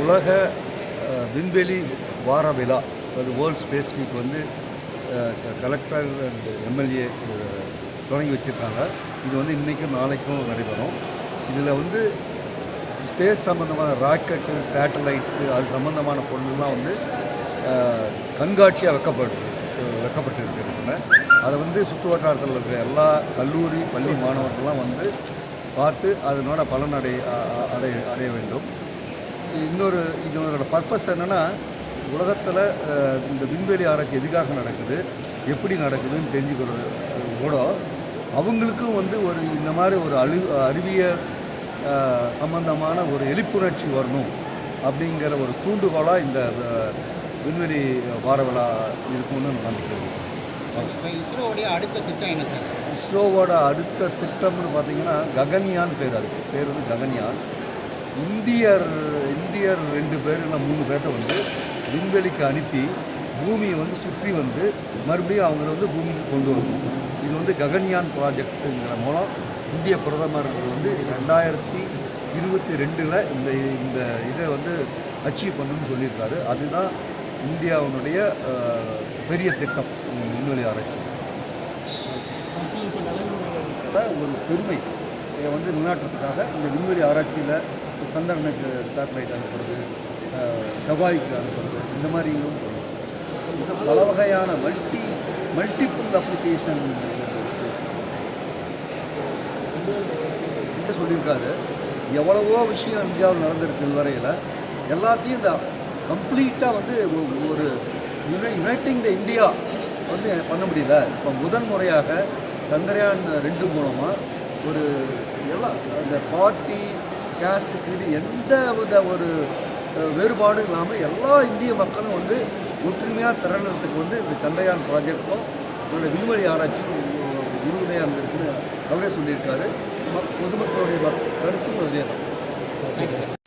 உலக விண்வெளி வார விழா, அது வேர்ல்ட் ஸ்பேஸ் வீக் வந்து கலெக்டர் அண்ட் எம்எல்ஏ தொடங்கி வச்சுருக்காங்க. இது வந்து இன்றைக்கும் நாளைக்கும் நடைபெறும். இதில் வந்து ஸ்பேஸ் சம்மந்தமான ராக்கெட்டு, சேட்டலைட்ஸு, அது சம்மந்தமான பொருள்லாம் வந்து கண்காட்சியாக வைக்கப்பட்டிருக்கின்றன. அதை வந்து சுற்று வட்டாரத்தில் இருக்கிற எல்லா கல்லூரி பள்ளி மாணவர்கள்லாம் வந்து பார்த்து அதனோட பலன் அடைய வேண்டும். இதனோட பர்பஸ் என்னென்னா, உலகத்தில் இந்த விண்வெளி ஆராய்ச்சி எதுக்காக நடக்குது, எப்படி நடக்குதுன்னு தெரிஞ்சுக்கிறது கூட அவங்களுக்கும் வந்து இந்த மாதிரி ஒரு அறிவியல் சம்பந்தமான ஒரு எழுப்புணர்ச்சி வரணும் அப்படிங்கிற ஒரு தூண்டுகோலாக இந்த விண்வெளி வார விழா இருக்கும்னு நம்பிக்கிறேன். இப்போ இஸ்ரோவோடைய அடுத்த திட்டம் என்ன சார்? இஸ்ரோவோட அடுத்த திட்டம்னு பார்த்தீங்கன்னா ககன்யான் பேர். அதுக்கு பேர் வந்து ககன்யான். இந்தியர் 2 பேர் இல்லை 3 பேர்த்த வந்து விண்வெளிக்கு அனுப்பி பூமியை வந்து சுற்றி வந்து மறுபடியும் அவங்க வந்து பூமிக்கு கொண்டு வரணும். இது வந்து ககன்யான் ப்ராஜெக்ட்டுங்கிற மூலம் இந்திய பிரதமர் வந்து 2022 இந்த இதை வந்து அச்சீவ் பண்ணணும்னு சொல்லியிருக்காரு. அதுதான் இந்தியாவினுடைய பெரிய திட்டம் விண்வெளி ஆராய்ச்சி. ஒரு பெருமை வந்து நிலைநாட்டுறதுக்காக இந்த விண்வெளி ஆராய்ச்சியில் சந்திரனுக்கு சேட்டலைட் அனுப்புறது, செவ்வாய்க்கு அனுப்புறது, இந்த மாதிரியும் பல வகையான மல்டிபிள் அப்ளிகேஷன் சொல்லியிருக்காரு. எவ்வளவோ விஷயம் இந்தியாவில் நடந்திருக்கு வரையில், எல்லாத்தையும் இந்த கம்ப்ளீட்டாக வந்து ஒரு யுனைட்டிங் த இந்தியா வந்து பண்ண முடியல. இப்போ முதன் முறையாக சந்திரயான் 2 மூலமாக ஒரு எல்லாம் இந்த பார்ட்டி கேஸ்ட்டுக்கு எந்த வித ஒரு வேறுபாடும் இல்லாமல் எல்லா இந்திய மக்களும் வந்து ஒற்றுமையாக திரளுறதுக்கு வந்து இந்த சந்திரயான் ப்ராஜெக்டும் இதோட விண்வெளி ஆராய்ச்சியும் உறுதுணையாக இருந்திருக்குன்னு அவரே சொல்லியிருக்காரு. பொதுமக்களுடைய கருத்தும் அதே தான்.